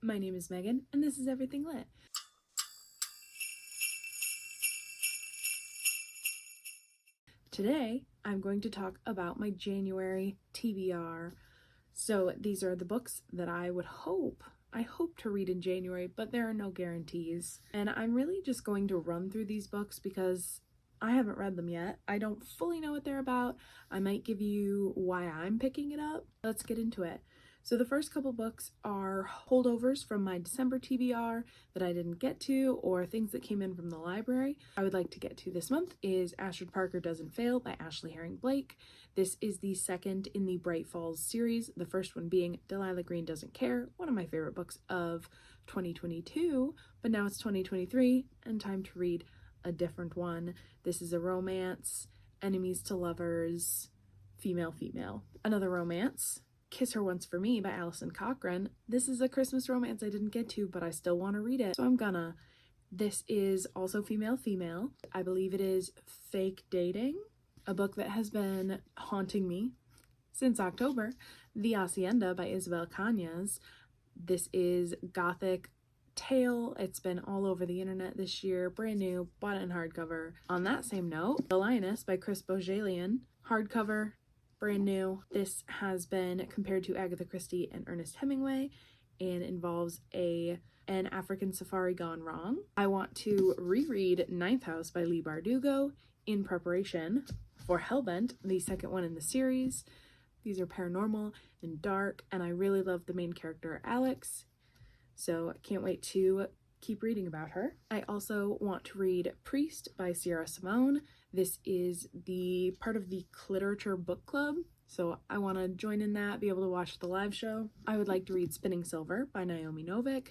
My name is Megan, and this is Everything Lit. Today, I'm going to talk about my January TBR. So these are the books that I hope to read in January, but there are no guarantees. And I'm really just going to run through these books because I haven't read them yet. I don't fully know what they're about. I might give you why I'm picking it up. Let's get into it. So the first couple books are holdovers from my December TBR that I didn't get to, or things that came in from the library. I would like to get to this month is Ashford Parker Doesn't Fail by Ashley Herring Blake. This is the second in the Bright Falls series, the first one being Delilah Green Doesn't Care, one of my favorite books of 2022, but now it's 2023 and time to read a different one. This is a romance, enemies to lovers, female. Another romance, Kiss Her Once for Me by Alison Cochran. This is a Christmas romance I didn't get to, but I still want to read it, so I'm gonna. This is also female. I believe it is Fake Dating, a book that has been haunting me since October. The Hacienda by Isabel Cañas. This is gothic tale. It's been all over the internet this year, brand new, bought it in hardcover. On that same note, The Lioness by Chris Bojalian, hardcover, brand new. This has been compared to Agatha Christie and Ernest Hemingway and involves an African safari gone wrong. I want to reread Ninth House by Leigh Bardugo in preparation for Hellbent, the second one in the series. These are paranormal and dark, and I really love the main character, Alex, so I can't wait to keep reading about her. I also want to read Priest by Sierra Simone. This is the part of the Literature Book Club, so I want to join in that, be able to watch the live show. I would like to read Spinning Silver by Naomi Novik.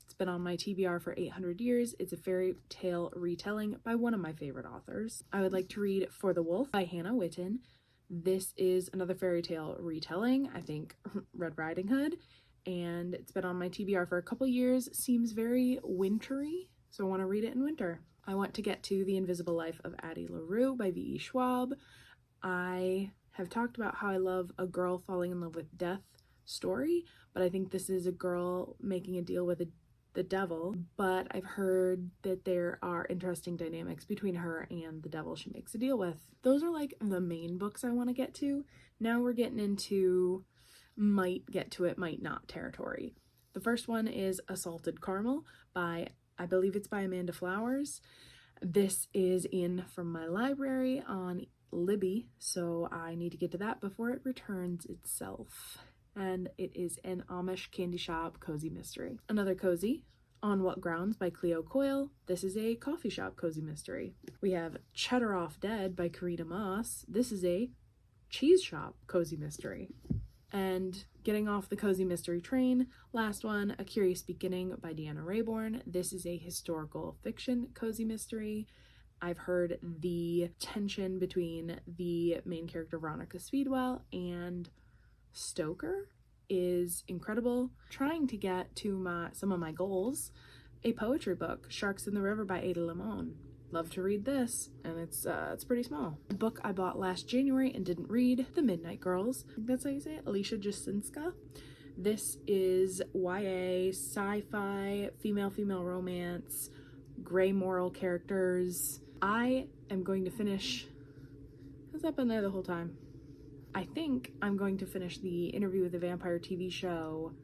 It's been on my TBR for 800 years. It's a fairy tale retelling by one of my favorite authors. I would like to read For the Wolf by Hannah Witten. This is another fairy tale retelling, I think Red Riding Hood, and it's been on my TBR for a couple years. Seems very wintry, so I want to read it in winter. I want to get to The Invisible Life of Addie LaRue by V.E. Schwab. I have talked about how I love a girl falling in love with death story, but I think this is a girl making a deal with the devil, but I've heard that there are interesting dynamics between her and the devil she makes a deal with. Those are like the main books I want to get to. Now we're getting into might get to it, might not territory. The first one is Assaulted Caramel by, I believe it's by Amanda Flowers. This is in from my library on Libby, so I need to get to that before it returns itself. And it is an Amish candy shop cozy mystery. Another cozy, On What Grounds by Cleo Coyle. This is a coffee shop cozy mystery. We have Cheddar Off Dead by Karita Moss. This is a cheese shop cozy mystery. And getting off the cozy mystery train, last one, A Curious Beginning by Deanna Raybourn. This is a historical fiction cozy mystery. I've heard the tension between the main character Veronica Speedwell and Stoker is incredible. Trying to get to some of my goals, a poetry book, Sharks in the River by Ada Limon. Love to read this, and it's pretty small. A book I bought last January and didn't read, The Midnight Girls. I think that's how you say it, Alicia Jasinska. This is YA, sci-fi, female romance, gray moral characters. I am going to finish, has that been there the whole time? I think I'm going to finish the Interview with the Vampire TV show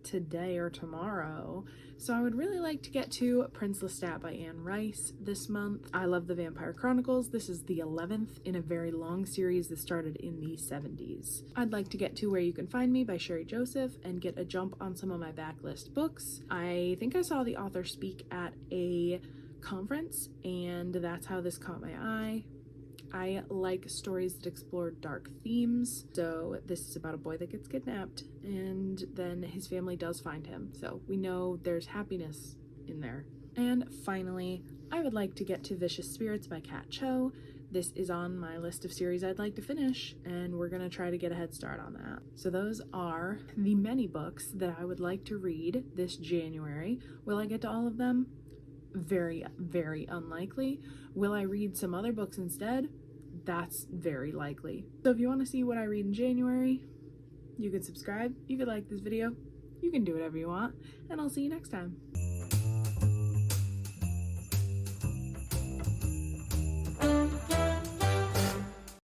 today or tomorrow. So I would really like to get to Prince Lestat by Anne Rice this month. I love the Vampire Chronicles. This is the 11th in a very long series that started in the 70s. I'd like to get to Where You Can Find Me by Sherry Joseph and get a jump on some of my backlist books. I think I saw the author speak at a conference, and that's how this caught my eye. I like stories that explore dark themes. So this is about a boy that gets kidnapped and then his family does find him. So we know there's happiness in there. And finally, I would like to get to Vicious Spirits by Kat Cho. This is on my list of series I'd like to finish, and we're gonna try to get a head start on that. So those are the many books that I would like to read this January. Will I get to all of them? Very, very unlikely. Will I read some other books instead? That's very likely. So if you want to see what I read in January, you can subscribe, you could like this video, You can do whatever you want, and I'll see you next time.